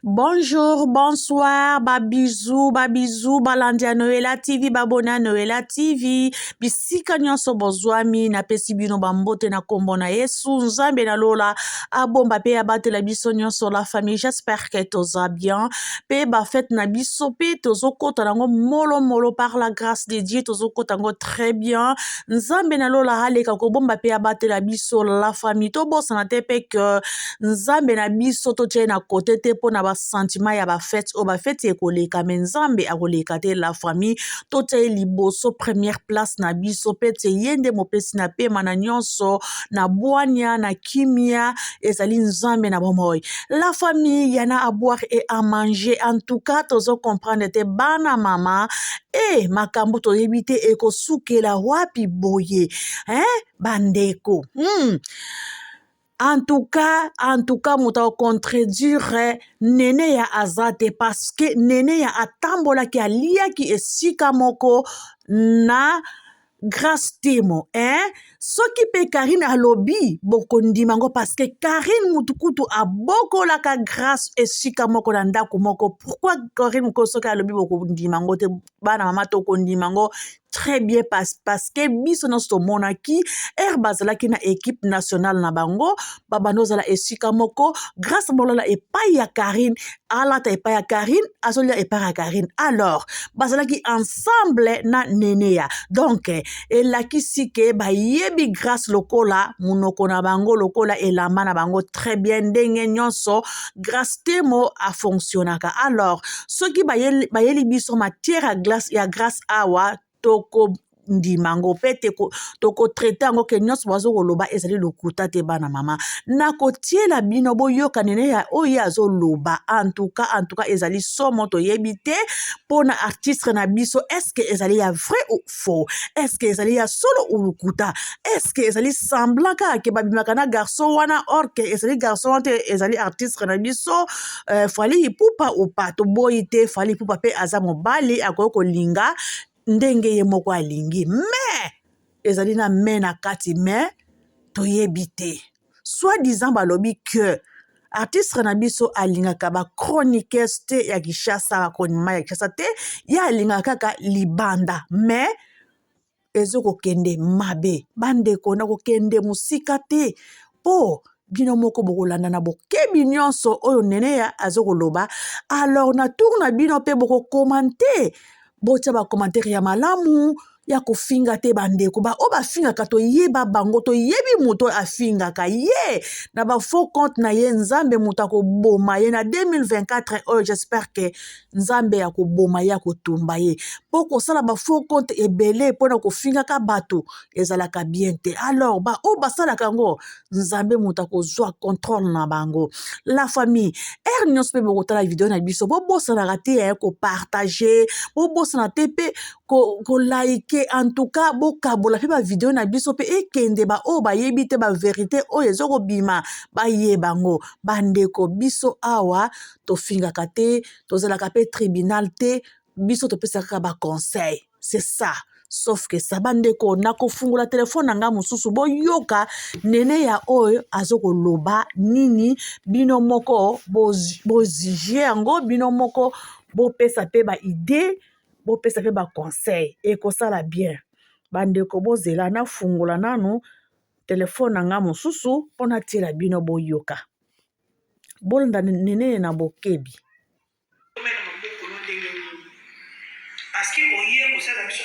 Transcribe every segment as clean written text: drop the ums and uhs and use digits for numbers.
Bonjour, bonsoir, bisous, balandia Noela TV, babona Noela TV. Bisika nyonso bozwami na pesi bino bambote na kombo na Yesu, nzambe na lola, abomba pe abate la biso nyonso la famille. J'espère que toza bien. Pe ba fête na biso pe tozo kota nango molo par la grâce de Dieu, tozo kota nango très bien. Nzambe na lola haleka ko bomba pe abate la biso la famille. To bossa na te pe que nzambe na biso to tie na côté te po na ba sentiment ya ba fête o ba fête ekoleka mais nzambe akoleka te la famille to tie liboso première place na biso pe te yende mopesi na pema na nyonso na bwania na kimia ezali nzambe na bomoi la famille yana à boire et à manger en tout cas tozo comprendre te bana mama makambo toyebi te ekosukela wapi boye bandeko En tout cas, muta contredire nene ya azate parce que nene ya atambola ki alia ki esika moko na grâce temo, soki pe Karine alobi boko ndimango parce que Karine mutukutu a boko la ka grâce esika moko na ndako moko. Pourquoi Karine muko soki alobi boko ndimango te bana mama to kondimango très bien parce que biso nosto monaki bazala ki na équipe nationale na bango babano zala esika moko grâce bolola epai ya Karine alata epai ya Karine azolia epai ya Karine alors bazala ki ensemble na neneya donc elakisi ke bayebi grâce lokola munoko na bango lokola elamba na bango très bien ndenge nyonso grâce temo a fonctionnaka alors soki bayeli biso matière ya grâce awa toko ndimango pe toko traité yango ke nyonso bazo koloba ezali lokuta te bana mama na kotiela bino boyoka nene ya oyo azoloba en tout cas ezali somo toyebi te pona artiste na biso est-ce que ezali ya vrai ou faux est-ce que ezali ya solo ou lokuta est-ce que ezali semblant ka ke babimaka na garçon wana or que ezali garçon wana te ezali artiste na biso fali ipupa ou pas to boyi te fali ipupa pe aza mobali akoki kolinga ndenge ye moko alingi mais ezali na mais na kati mais toyebi te soi-disant balobi que artiste na biso alingaka ba chroniqueuse te ya Kinshasa bakonima ya Kinshasa te ya alingaka kaka libanda mais ezokokende mabe bandeko na kokende musika te po bino moko bokolanda na bokebi nyonso oyo nene ya azokoloba alors na tour na bino pe bokokomante botia ba commentaire ya malamu ya kofinga te bandeko o bafingaka toyeba bango toyebi moto afingaka ye na ba faux compte na ye nzambe moto akoboma ye na 2024 oyo j'espère que nzambe akoboma ye akotumba ye po kosala ba faux compte ebele mpona kofingaka bato ezalaka bien te alors o basalaka yango nzambe moto akozwa contrôle na bango la famille nyonso mpe bokotala video na biso bobosanaka te kopartage bobosana te mpe kolike en tout cas bokabola mpe bavideo na biso mpe ekende oyo bayebi te baverité oyo ezokobima bayebango bandeko biso awa tofingaka te tozalaka mpe tribunal te biso topesaka kaka baconseil c'est ça sauf que ça bandeko nakofungula telefone na nga mosusu boyoka nene ya oyo azokoloba nini bino moko bozige yango bino moko bopesa pe ba idée bopesa pe ba conseil ekosala bien bandeko bozela nafungula nanu telefone na nga mosusu mpona tiela bino boyoka bolanda nene na bokebi parce que oye kosala biso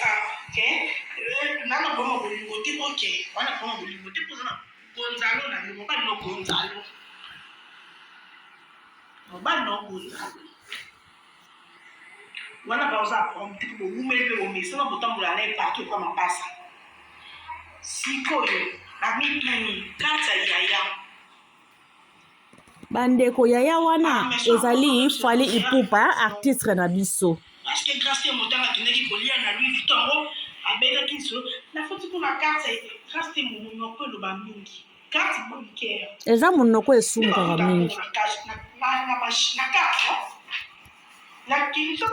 nana boma bolingo te oke wana boma bolingo te mpozana gonzalo na yo mobali no gonzalo wana baoza prompte mpe bowumeli mpe bomesana botambola na ye partout kwa mapasa sikoyo bamituni kati ya yaya bandeko yaya wana ezali fali ipupa artiste na biso parce que grâce te motanga tondaki kolia na lui vitongo abelaki so na foti mpona karte grâce te monoko eloba mingi karte bancaire eza monoko esumukaka mingi na karte la kinso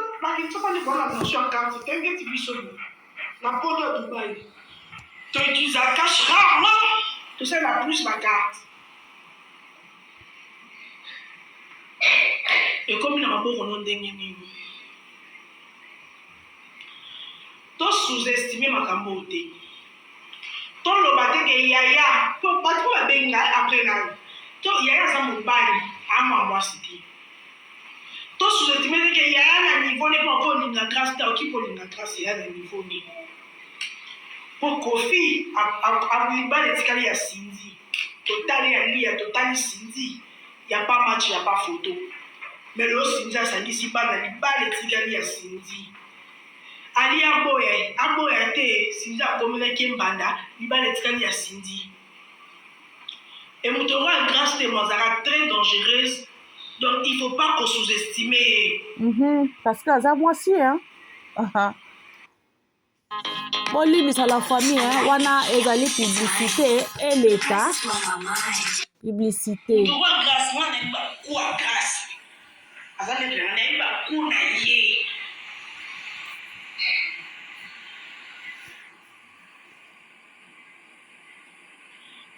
pani bona notion carte tengeti biso na poto ya Dubaï to utilise cash rarement to sala plus ma carte Et comme il n'a pas beaucoup de temps, to sous-estimer ma cambote. To lo bate ke yaya, to bate ko benga après là. To yaya ça mon bali, ama moi cité. To sous-estimer ke yaya na niveau n'est pas encore na grâce ta qui pour na grâce ya na niveau ni. Pour Kofi a libale tikali ya Cindy. Totali ya lia, totali Cindy. Y a pas match, y a pas photo. Mais le Cindy ça dit si pas na libale tikali ya Cindy. Ali aboya te Cindy a commis Kimbanda, libale tikali ya Cindy. Et Moutora grâce de Mozart très dangereuse. Donc il faut pas qu'on sous-estimer. Parce que ça moi aussi hein. Bon lui c'est la famille hein, wana ezali publicité et l'état. Publicité. Moutora grâce moi n'est pas quoi grâce. Azali n'est pas kuna yé.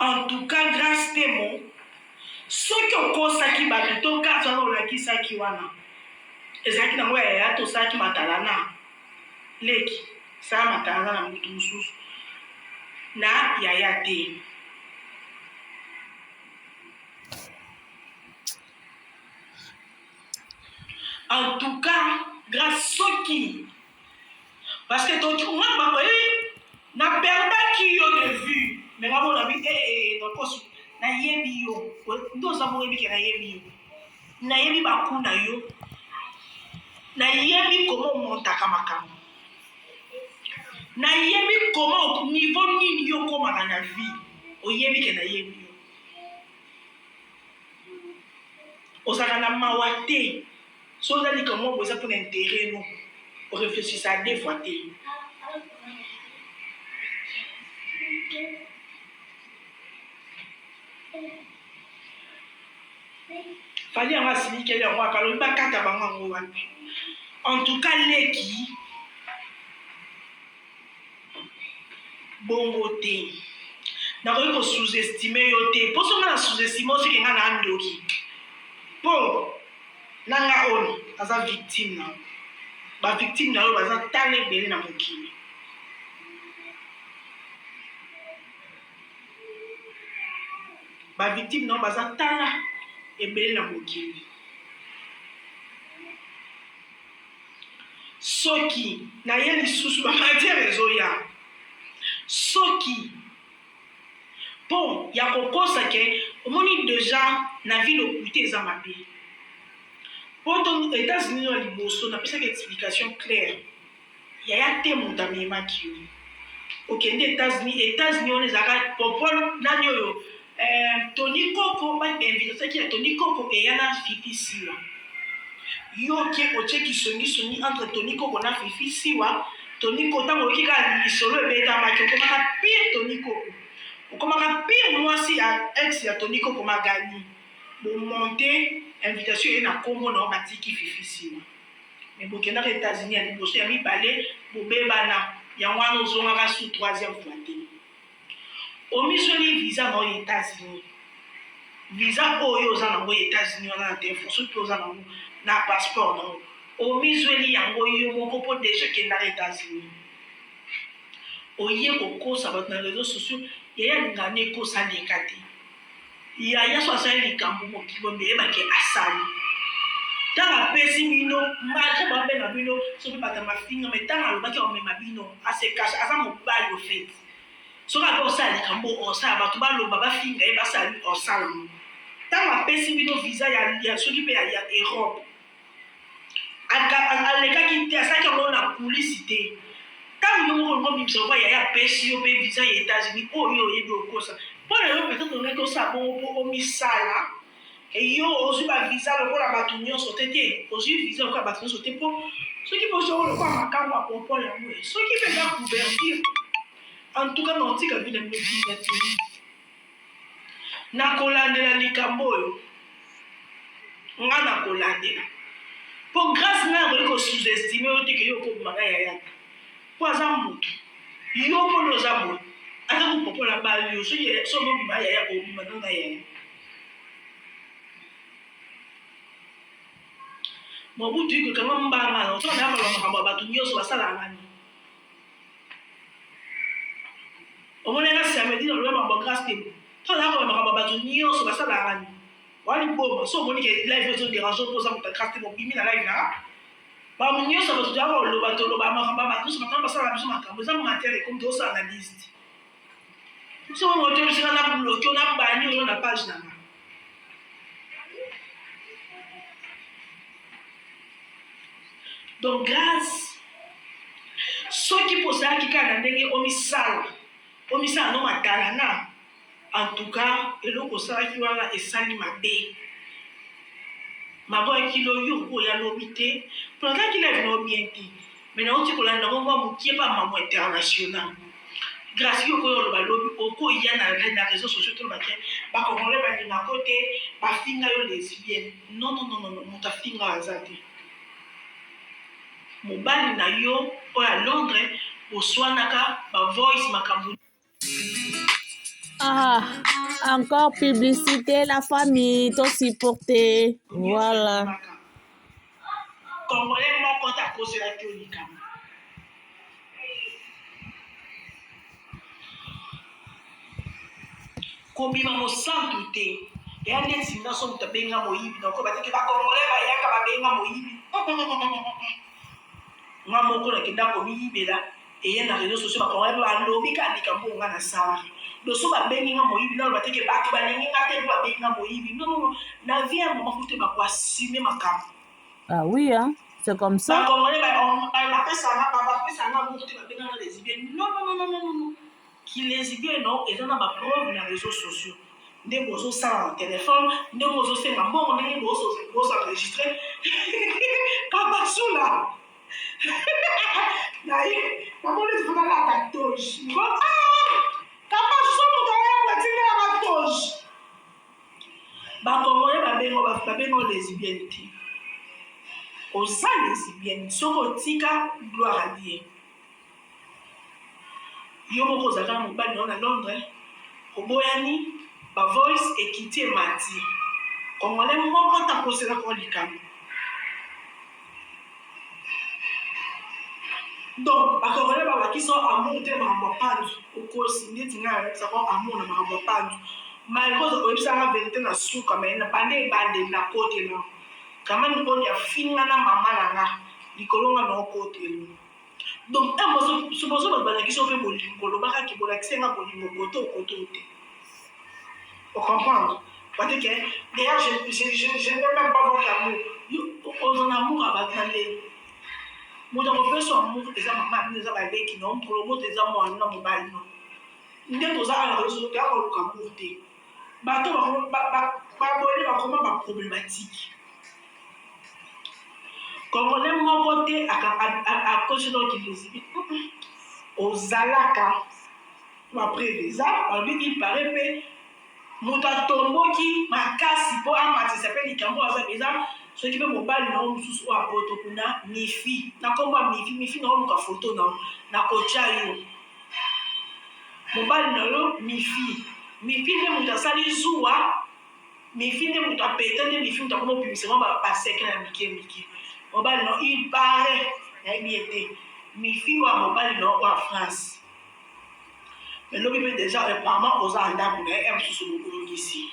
En tout cas, grâce à moi, ceux qui ont consacré ma tout cas, ça on l'a qui ça qui wana. Et ça qui n'a pas été tout ça qui m'a talana. Leki, ça m'a talana na mutu sous. Na yaya te. En tout cas, grâce à qui, parce que toi tu moi bah na perda qui yo de vue. Mais moi on a vu dans poste na yebi yo. Ndo ça mo yebi ke na yebi yo. Na yebi ba kuna yo. Na yebi comment montaka makambo. Na yebi comment niveau nini yo koma na vie. O yebi ke na yebi yo. Osaka na mawate. So ça dit comment vous ça pour intérêt nous. On réfléchit ça deux fois té. Fallait avoir signé qu'elle est roi par le bac à bango. En tout cas leki bongo té. Na ko sous-estimer yo té. Pour ça on sous-estimer aussi que ngana ndoki. Bon, nanga on asa victime na. Ba victime na yo baza tale belé na mokili. Ba victime na baza tala ebele na mokili. Soki na ye lisusu ba mati réseau ya. Soki bon ya kokosa ke omoni déjà na ville occultée za mabe. Pourtant aux États-Unis na liboso na pesa explication claire. Ya te montami makio. Okende États-Unis on les arrête popol nanyo yo. Tony Coco ba invitation ki Tony Coco e yana Fifi Siwa. Yo ke oche ki songi entre Tony Coco na Fifi Siwa, Tony Coco tango ki ka ni solo e beta ma ke koma ka pire Tony Coco. Koma ka pire moi si a ex ya Tony Coco ma gani. Bon monter invitation e na Congo na batiki Fifi Siwa. Mais bokenda aux États-Unis ali boso ya mi balé bo bebana ya wana ozonga ka sous troisième fois té. Omisoni visa aux États-Unis. Visa oyo ozana aux États-Unis on a des forces que ozana na passeport non. Omisoni yango yo moko po déjà que na États-Unis. Oye koko sabat na réseaux sociaux yaya ngane ko salekati. Yaya so asali kambo mokibo mbele ba ke asali. Tanga pesi bino malgré ba be na bino so pe bata mafinga mais tanga lo ba ke o me mabino ase cache asa mo ba yo fait. So ka go sali kambo o sa ba to ba lo baba finga e ba sali o sala. Tanga pesi bino visa ya so ki pe ya Europe. Aleka ki te asa ke na publicité. Quand nous avons mis ça, il y a pesi yo pe visa ya États-Unis o yo e do ko sa. Pour le peut-être on est comme ça bon pour mi sala. Et yo ozu ba visa pour la batunyo sotete. Ozu visa pour la batunyo sotete pour ceux qui vont jouer le quoi makambo pour la moué. Ceux qui veulent la couverture. En tout cas, non, tu as vu les métiers. Na kolandela likambo yo. Nga na kolandela. Pour grâce na ko sous-estimer o te ke yo ko manga ya. Pour za mutu. Yo ko no za mutu. Ata ko popola ba yo so ye so mo ba ya ko manga ya. Mobutu iko kanga mbanga na otona na makambo batu nyoso basala ngani. Omone na samedi na lwa mambo grâce te. Tona na makambo batu nyoso basala ngani. Wali bomba so moni ke live zo dérange pour ça pour grâce te mo bimi na live na. Ba mo nyoso batu ya lo bato lo ba makambo batu so makambo basala biso makambo za matériel comme to ça analyste. So mo to sina na bloquer na bani na page na. Donc grâce soki posa kika na ndenge omisala no matala na en tout cas eloko sala ki wana esali mabe maboya kilo yo ya lobité pendant qu'il est venu bien dit mais non tu kolanda ngo mo qui pas maman international grâce yo ko yo ba lobi oko ya na réseaux sociaux to ba ke ba ko ngole ba ni na côté ba finga yo lesbienne non mo ta finga azati mobali na yo oyo à Londres oswanaka ba voice makambo. Ah, encore publicité, la famille, tout supporter. Voilà. Congolais moko ta kosela ki olikama. Kobima mosantu te. Ya ndeti naso mutabenga moyibi na ko bateke ba Congolais ba yaka ba benga moyibi. Nga moko na kenda ko miyibela et na réseaux sociaux ba Congolais ba lobi ka likambo nga na sala. Doso ba bengi nga moyibi na bateke ba ba lengi nga te ba benga moyibi. Non, na vie mo mafuté ba kwa assumer makambo. Ah oui, hein, c'est comme ça. Ba Congolais ba pesa nga mofuté ba benga lesbienne. Non. Qui lesbienne non, et na ba preuve na réseaux sociaux. Nde bozo sala na téléphone, nde bozo se na bon, nde bozo enregistrer. Kabasula. Naye, maman les fera la tatoge. Kabasula ba tine la tatoge. Ba Congolais ba bengo lesbienne ti. Oza lesbienne, soko tika gloire à Dieu. Yo moko zaka mobali na Londres, oboyani ba voice ekiti mati. Congolais moko ta posela ko likama. Donc, ba Congolais ba qui sont amour te makambo pandu, okosi ndeti nga sa ko amour na makambo pandu. Malgré que oyebisa la vérité na suka mais na bande bande na côté na. Kama ni ko ya finga na mama na nga, likolonga na côté lo. Donc, supposons que les gens qui ont fait qui vous comprendre. Parce que d'ailleurs, je n'aime même pas votre amour. Vous en amour à battre. Moi, dans mon peu, son amour, les hommes, les hommes avec qui n'ont pour le mot des hommes, non, mobile, non. Nous sommes tous à la réseau, nous avons un amour. Bateau, comment problématique. Congolais moko te à cause de l'utilisation aux alaka après déjà lui il paraît que mutatombo qui makasi po amati s'appelle likambo asa déjà ce qui peut mobile non mususu a poto kuna mifi na komba mifi na oluka photo na kocha yo mobile na lo mifi ne mutasali zuwa mifi ne mutapeta ne mifi mutakomo publicement ba sec na miki mobile non il paraît mes filles à mobile non en France mais l'homme peut déjà apparemment aux andats pour les sous le boulot ici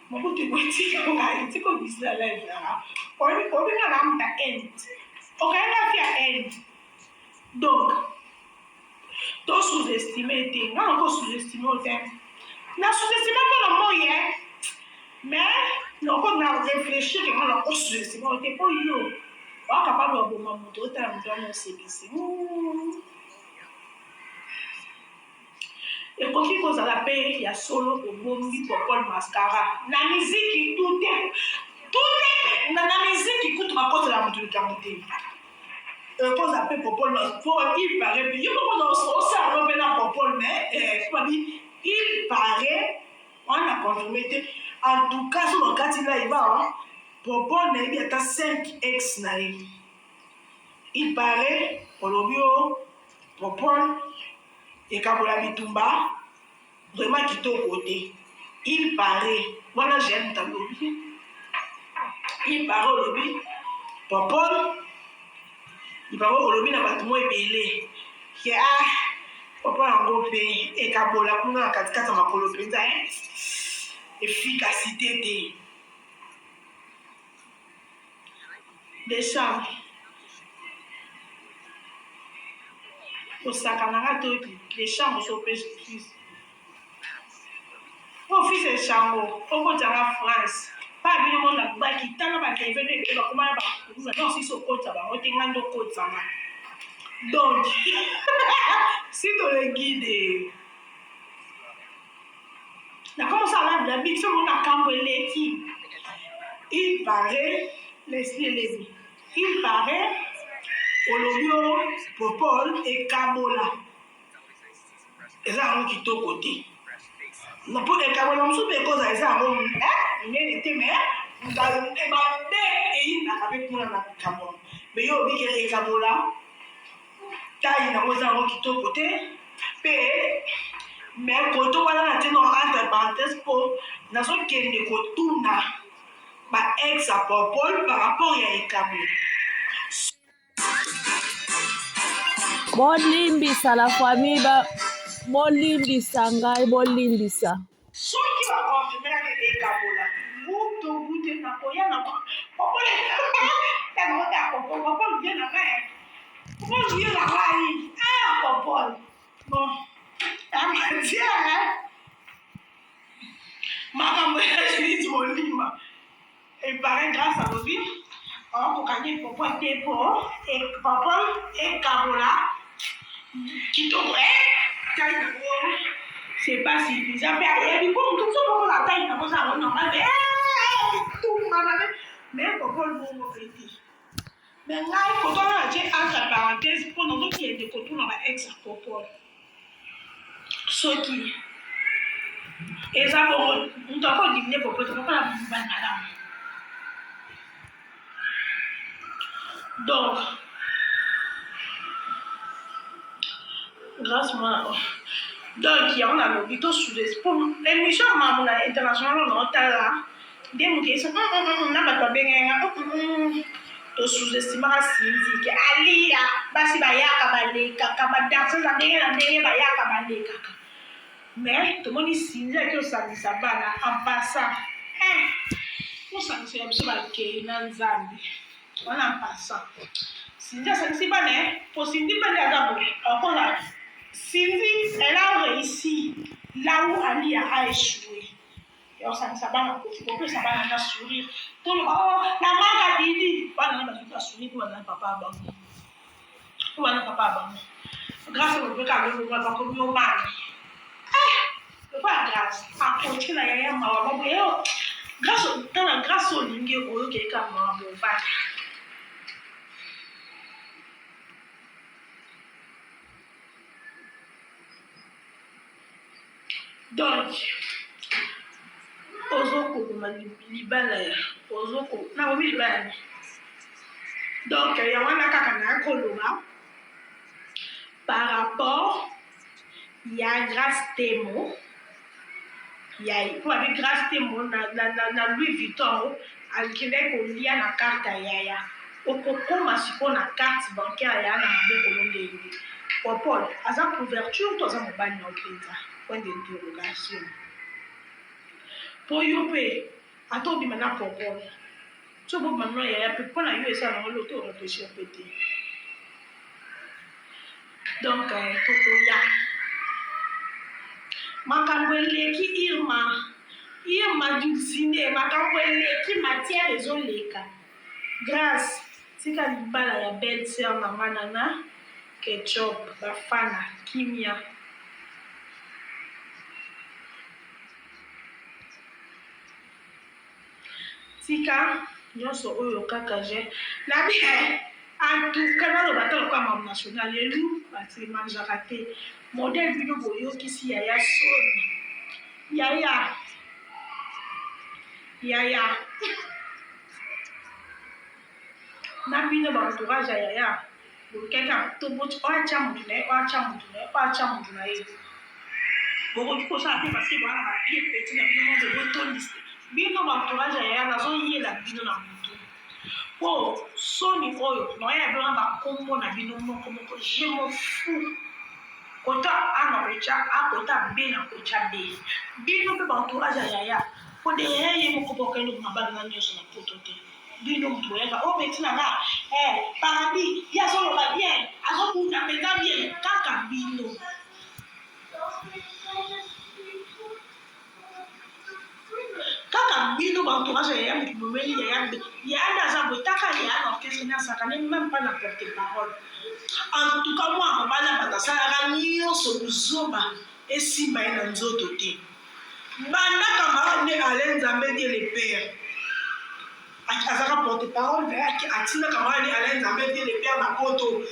mon côté politique on a été comme dit la live là on est dans la end on a fait end donc tout sous-estimé t'es non encore sous-estimé au thème n'a sous-estimé pas le moyen mais non, quand on a réfléchi, on a sous-estimé, on n'était pas yo. On est capable de voir mon autre dans mon service. Et quand il faut la paix, il y a solo au bombi pour Paul Mascara. La musique, tout est. La musique qui coûte ma porte de la mobilité. Quand la paix pour Paul Mascara, il paraît. Il y a beaucoup de pour Paul, mais il paraît, on a confirmé. En tout cas, sur le cas il va, Popo n'a eu à 5 ex naïf. Il paraît, pour le bio, Popo, et Kabola Bitumba, vraiment qui est au côté. Il paraît, voilà, j'aime ta lobby. il paraît au lobby Popol il paraît au lobby na bato mo ebele ke Popol yango mpe ekabola kuna na katikati ya makolo mpenza efficacité te Deschamps osakanaka te Deschamps osopesi office echango okotanga France pa bino mona baki tala bakeveno ebele bakoma na bakuza non si sokota bango te nga ndokotama donc si le guide na commence à la big sur mon campo eleki il paraît l'esprit élevé il paraît Olobio Popol et Kabola eza ngo kitoko te na po Kabola msupe koza eza ngo ngene te mais ngale et na kabe kuna na Kabola mais yo bikere Kabola taille na koza ngo kitoko te pe mais koto wana na tino entre parenthèses po nazokende kotuna ba ex à Popol par rapport ya Kabola bolimbisa la famille bolimbisa ngai bolimbisa soki bakonfirmera ke Kabola mutu gute na koya na Popol ya Popol vient na mai Popol vient na mai Popol bon amatia makambo ya Judith Molima et paraît grâce à lui okokanye Popol te po Popol et Kabola kitoko taille nango c'est pas suffisant mais bon tout ça pour la taille nango ça va normal mais tout maman mais Popol bongo petit mais ngai kotona je entre parenthèses pour nous qui est de kotuna ba ex Popol soki eza bongo ntoko dimine Popol to kala bana donc grâce moi donc on a le bito sous l'espoir l'émission mamuna international on tala des muti ça na ba benga to sous-estimera Cindy ke alia basi bayaka baleka kaba danse za ndenge bayaka baleka mais to moni Cindy ki osangisa bana en passant osangisa biso bakei na Nzambe wana en passant Cindy osangisi bana pour Cindy bana azabo akola Cindy elle a réussi là où Ali a échoué et osangisa bana ko ça bana na sourire tout le la manga didi bana na bazuka sourire pour na papa bango pour na papa bango grâce au peka le ba ko mi o mani le pas grâce a côté na ya mawa ba yo grâce au linge o ke ka mawa bo ba donc ozoko libala ya ozoko na obi libala donc ya wana kaka na koloba par rapport ya grâce temo ya pour avec grâce temo na Louis Vuitton alkende kolia na carte ya okokoma siko na carte bancaire ya na maboko ndenge Popol aza couverture to aza mobali na okenza point d'interrogation pour yo pe atobi mana Popol so bo mano ya pe pona yo esa na lo to réfléchir pété donc toko ya makambo eleki Irma dulcine makambo eleki matière ezoleka grâce tika libala ya belle sœur na manana ketchup bafana kimia tika nyonso oyo kaka je na bien en tout cas dans le bateau comme national élu bati manjaka te modèle bino boyokisi yaya soni yaya na bino ba entourage ya yaya bokeka to bot oacha mutu na ye bokoki kosala te parce que bana bapie peti na bino monde botondisi bino ba entourage ya yaya nazoyela bino na mutu Oh, Sony Oyo, non, il y a besoin d'un combo, je m'en fous. Kota ana kocha akota B na kocha B. Bino pe bantourage ya yaya. Ko de yeye mo ko bokelo mabana na nyoso na potote. Bino mtu yaka o betina na parabi ya solo ba bien. Azo kuna peza bien kaka bino. Kaka bino bantourage ya yaya mo meli ya yaya. Ya na za botaka ya na orchestre na sakane même pas na porte-parole. En tout cas moi mabana batasalaka nyonso kuzoba esimba ye na nzoto te banda camarade ne alain nzambe die le père azaka porte-parole atina camarade ne alain nzambe die le père na poto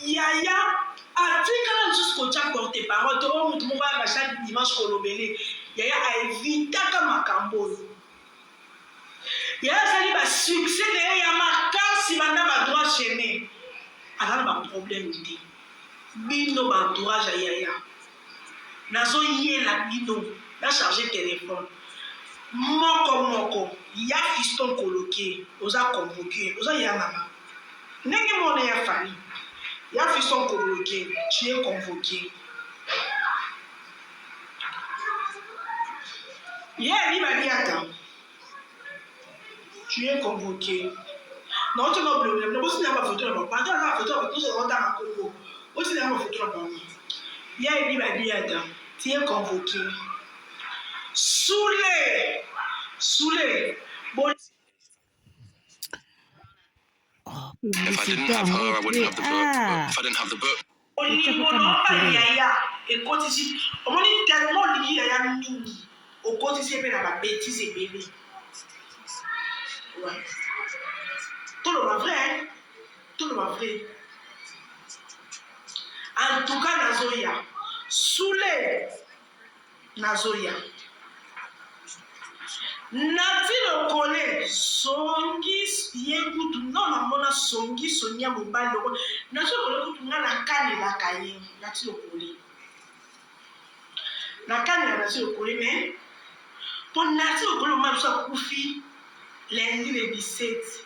yaya atikala jusqu'au tia porte-parole to oyo motu moko ayaka chaque dimanche kolobele yaya aevitaka makambo oyo yaya asali basuccès na ye ya makasi banda badroit chemin aza na baproblème te bino baentourage ya yaya nazoyela bino na charge téléphone moko ya fiston coloqué oza convoqué oza yanama ndenge mona ya famille ya fiston coloqué tu es convoqué ye libaliata tu es convoqué non tu n'as problème non si na ba photo na ba pata na photo ba tous on dans Congo aussi na ba photo na ba ye libaliata tu es convoqué Soulé bon. Oh, If I didn't have her, I wouldn't have the book. But if I didn't have the book, yaya ekotisi omoni tellement liki yaya mingi okotisi epe na babétise ebele toloba vrai en tout cas nazoya Soulé nazoya nati lokole songi ye kutu no namona songi sonia mobali lokole nati lokole kutu nga nakanelaka ye nati lokole nakanela nati lokole me mpo nati lokole oma biso akufi lundi le 17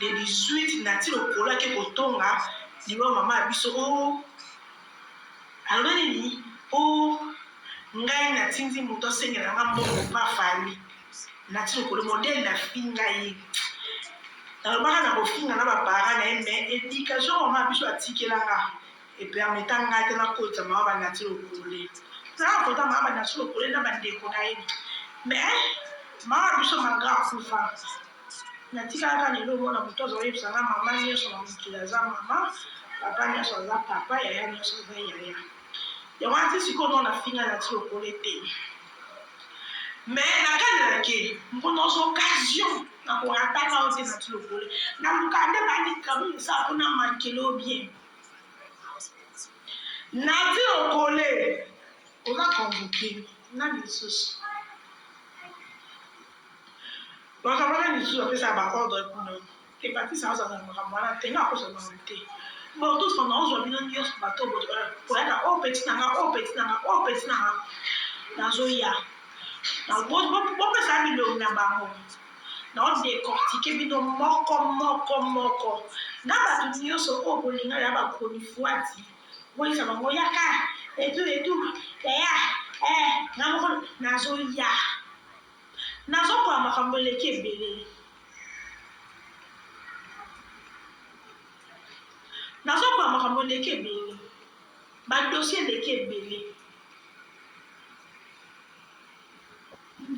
le 18 nati lokole ake kotonga liwa mama ya biso o aloba nini o ngai natindi moto asengelanga mbongo mpa fami nati lokolo modele na finga ye nalobaka na kofinga na bapara na ye me éducation mama biso atikelanga epermeta ngai te nakota mama banati lokole naa kota mama banati lokole na bandeko na ye me mama biso manga akufa natikalaka lelo omona moto azoyebisanga mama nyonso na mokili aza mama papa nyonso aza papa yaya nyonso aza yaya yango ati sikoyo no nafinga nati lokole te mais nakanelake mpona ozo occasion na koratanga oyo te nati lokole na lukande bandikabisa mpona mankele o bien nati lokole oza convoqué na lisusu bakabana lisusu apesaka baordre kuna epatisa ozala na makambo wana te nga akozalaka te bon tout pendant ozwa bino nyonso bato koyaka o peti nanga nazoya bopesa bilongi na bango na odecortike bino moko na bato nyonso oyo bolinga ya bakoni fwati boyisa bango yaka etu eya na moko nazoya nazokola makambo eleki ebele badossier eleki ebele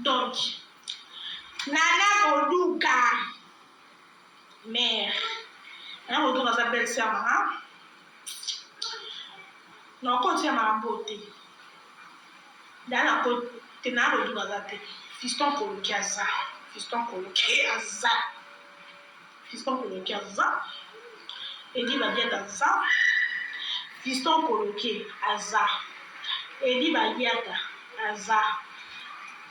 donc nana koduka mère nana koduka aza belle sœur manga na okoti ya makambo te nana koduka aza te fiston koloki aza edi badiata aza fiston koloki aza edi badiata aza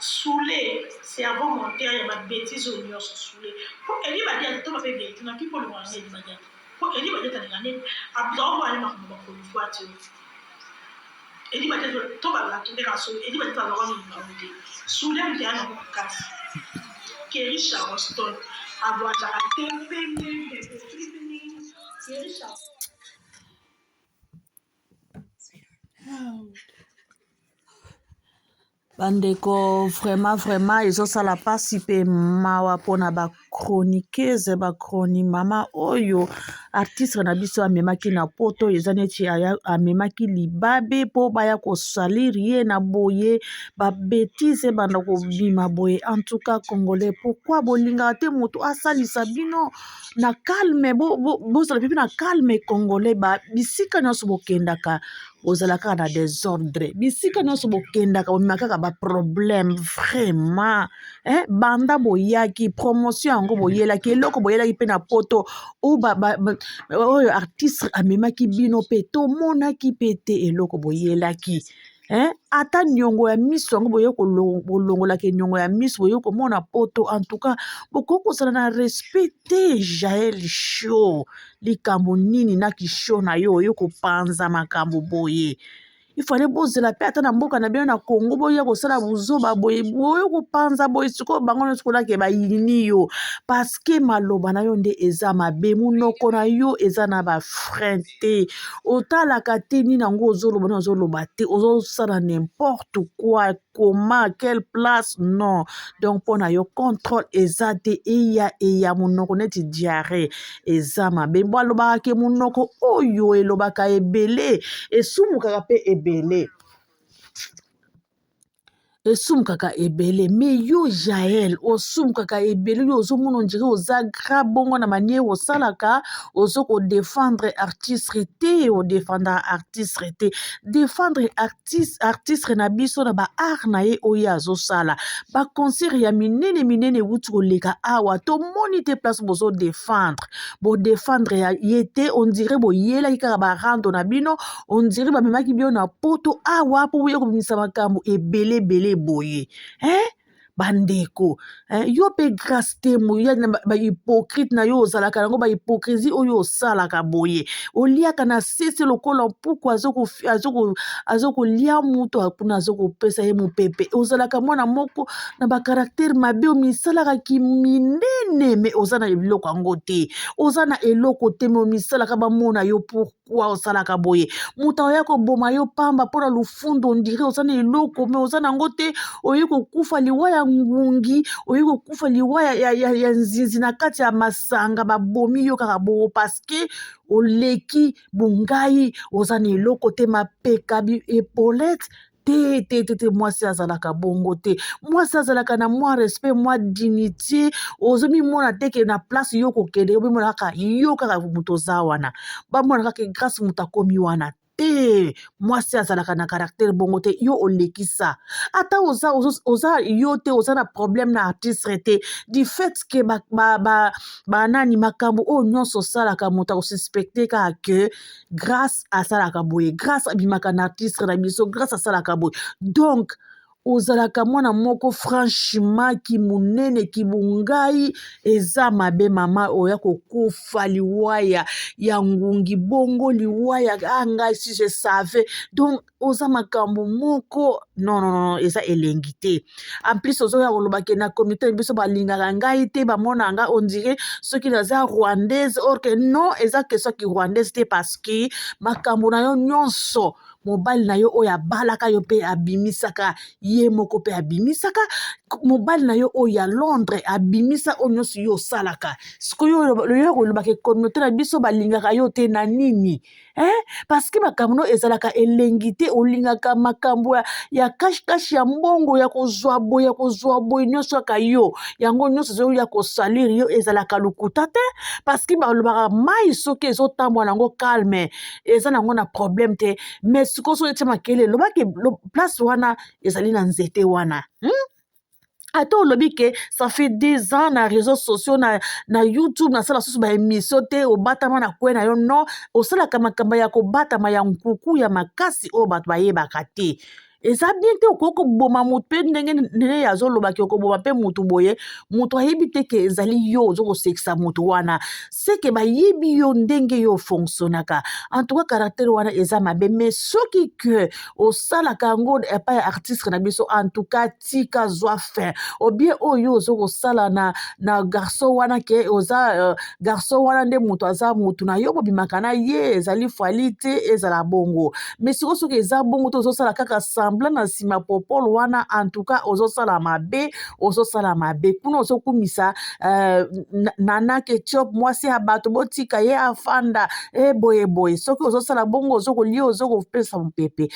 Soulé cerveau monteur ya babétise oyo nyonso Soulé po eli badiata to bape vérité na kipo lingana eli badiata po eli badiata lingane abzao bale makambo bakolifwa te eli badiata to balatondeka Soulé eli badiata alora mingi te Soulé mte ana kokasi Kerry Charleston abwataka tempene bepefilini yerisha bandeko vraiment ezosala pasi mpe mawa mpona bachroniqueuse bachroni mama oyo artiste na biso amemaki na poto eza neti amemaki libabe mpo baya kosalir ye na boye babetise ebanda kobima boye en tout cas congolais pourquoi bolingaka te moto asalisa bino na calme bozala mpe na calme congolais bisika nyonso bokendaka bozala kaka na désordre bisika nyonso bokendaka bomema kaka baproblème vraiment banda boyaki promotion yango boyelaki eloko boyelaki mpe na poto oyo artiste amemaki bino mpe tomonaki mpe te eloko boyelaki ata niongo ya miso yango boye bolongolaki niongo ya miso boye komona poto en tout cas bokoki kozala na respect te Jael Show likambo nini na kisho na yo oyo kopanza makambo boye ifale bozela mpe ata na mboka na bino na Congo boya kosala buzoba boye kopanza boye sikoyo bango nyonso kolake bayini yo parceke maloba na yo nde eza mabe munoko na yo eza na bafrein te otalaka te nini yango ozoloba te ozosala n'importe quoi comment quelle place non donc mpo na yo contrôle eza te eya munoko neti diarrhée eza mabe balobaka ke munoko oyo elobaka ebele esumukaka mpe ebele esumukaka ebele me yo Jael osumukaka ebele yo ozomona ondire oza gra bongo na manière osalaka ozo kodefendre artiste te odefendre artiste te defendre artiste na biso na baart na ye oyo azosala baconcert ya minene wuti koleka awa tomoni te place bodefendre ye te ondire boyelaki kaka barando na bino ondire bamemaki bino na poto awa mpo boye kobimisa makambo ebele boye bandeko yo mpe grâce te moya bahypocrite na yo ozalaka nango bahypocrisie oyo osalaka boye oliaka na sese lokola mpuku azokolia mutu apuna azokopesa ye mopepe ozalaka mwana moko na bakaraktere mabe omisalaka kiminene me oza na eloko yango te oza na eloko te me omisalaka bamona yo pourkui osalaka boye moto oya koboma yo pamba mpona lufundo ondire oza na eloko me oza nango te oye kokufa liwa ya ngungi oye kokufa liwa ya nzinzi na kati ya masanga babomi yo kaka boo paske oleki bungai oza na eloko te mapeka epolete te mwasi azalaka bongo te mwasi azalaka na mwa respect mwa dignité ozomimona teke na place yo kokende omimona kaka yo kaka moto oza wana bamona kaka grâce moto akomi wana te mwasi azalaka na caractère bongo te yo olekisa ata oza yo te oza na problème na artiste te du fait ke banani makambo oyo nyonso osalaka moto akosuspecte kaka ke grâce asalaka boye grâce abimaka na artiste na biso grâce asalaka boye donc ozalaka mwana moko franchement kimunene kibungai eza mabe mama oya kokufa liwaya ya ngungi bongo liwaya ngai si je savais donc oza makambo moko non eza elengi te en plus ozoya kolobake na communauté na biso balingaka ngai te bamona nga on dirait soki naza rwandaise or que non eza question ki rwandaise te parce que makambo na yo nyonso mobali na yo oyo abalaka yo mpe abimisaka ye moko mpe abimisaka mobali na yo oyo ya Londres abimisa oyo nyonso yo osalaka sikoyo yo kolobaka communauté na biso balingaka yo te na nini parce que makambo no ezalaka elengi te olingaka makambo ya kashi ya mbongo ya kozwa boye nyonso kaka yo yango nyonso zo ya kosalir yo ezalaka lukuta te parce que balobaka mai soki ezotambola nango calme eza nango na problème te mais sikoyo so etia makele lobaki place wana ezali na nzete wana ata olobi ke ça fait 2 ans na réseaux sociaux na YouTube nasala susu baémission te obatama na kwe na yo non osalaka makambo ya kobatama ya nkuku ya makasi oyo bato bayebaka te eza bien te okoko boma mutu mpe ndenge nene azoloba ke okoboma mpe mutu boye mutu ayebi te ke ezali yo ozokosekisa mutu wana seke bayebi yo ndenge yo fonctionnaka en tout cas caractère wana eza mabe mais soki ke osalaka yango epai ya artiste na biso en tout cas tika zwa fin obien oyo ozokosala na garçon wana ke oza garçon wana nde mutu aza mutu na yo bobimaka na ye ezali fali te ezala bongo mais soki eza bongo te ozosala kaka semblant na nsima popolo wana en tout cas ozosala mabe kuna ozokumisa nana ketchup mwasi ya bato botika ye afanda boye soki ozosala bongo ozokolia ozokopesa mopepe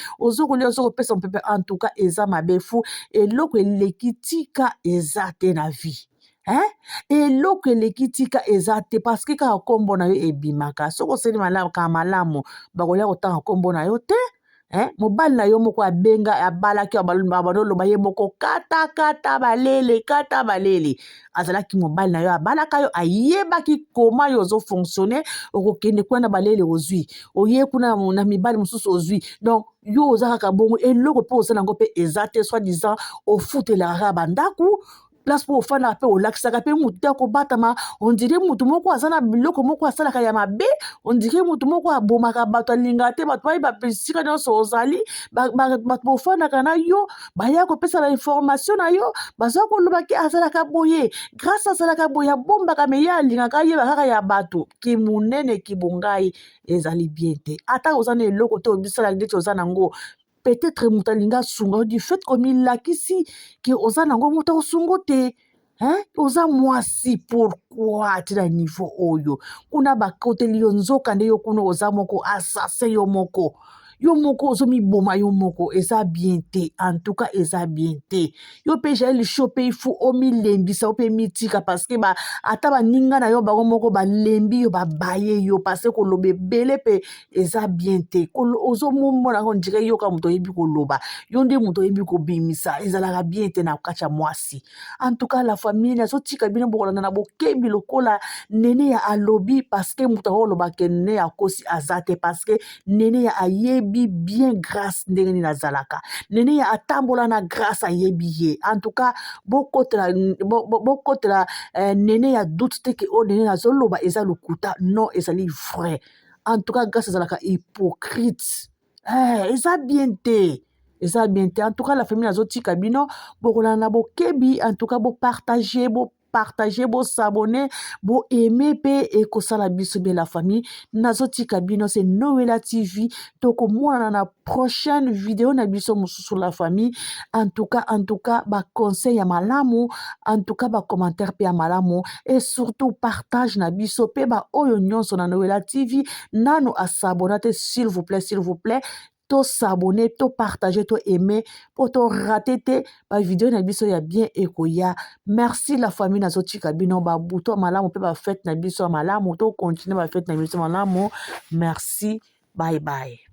en tout cas eza mabe fu eloko eleki tika eza te na vie eloko eleki tika eza te parceke kaka nkombo na yo ebimaka soki oseli malamu bakolia kotanga nkombo na yo te mobali na yo moko abenga abalaki abandoloba ye moko kata balele azalaki mobali na yo abalaka yo ayebaki koma yo ozofonctionne okokende kuna na balele ozwi oye kuna na mibali mosusu ozwi donc yo oza kaka bongo eloko mpe oza nango mpe eza te soi disant ofutelaka bandaku place po ofanda mpe olakisaka mpe mutu te akobatama ondire mutu moko aza na biloko moko asalaka ya mabe ondire mutu moko abomaka bato alingaka te bato bayeba esika nyonso ozali bato bofandaka na yo baya kopesa na information na yo bazwa kolobaki azalaka boye grâce azalaka boye abombaka me ye alingaka ayeba kaka ya bato kimunene kibongai ezali bien te ata oza na eloko te obisala ndeti oza nango peut-être mutu alingi asunga du fait komilakisi ke oza nango moto akosungo te oza mwasi pourquoi ti na niveau oyo kuna bakoteli yo nzoka nde yo kuna oza moko assassin yo moko ozomiboma yo moko eza bien te en tout cas eza bien te yo mpe jaeli sho mpe ifu omilembisa yo mpe mitika parceke ata baninga na yo bango moko balembi yo babaye yo parce koloba ebele mpe eza bien te ozomomona ko ndire yo ka moto oyebi koloba yo nde moto oyebi kobimisa ezalaka bien te na kati ya mwasi en tout cas la famille nazotika bino bokolanda na bokebi lokola nene ya alobi parceke moto akoloba ke nene ya kosi aza te parceke nene ya ayebi bien grâce ndenge nini azalaka nene ya atambola na grâce ayebi ye en tout cas bokotela nene ya doute te ke o nene azoloba eza lokuta non ezali vrai en tout cas grâce ezalaka hypocrite eza bien te en tout cas la famille nazotika bino bokolana na bokebi en tout cas bopartager s'abonner, aimer et kosala biso bien la famille. Nazotika bino c'est Noela TV. Toko mona na prochaine vidéo na biso sur la famille. En tout cas, ba conseil ya malamu, en tout cas ba commentaire pe ya malamu et surtout partage na biso pe ba oyo nyonso na Noela TV. Nano a s'abonner s'il vous plaît. To s'abonner, to partager, to aimer, pour to rater ba vidéo na biso ya bien ekoya. Merci la famille na zotika bino ba bouton malamu pe ba fête na biso malamu to continuer ba fête na biso malamu. Merci. Bye bye.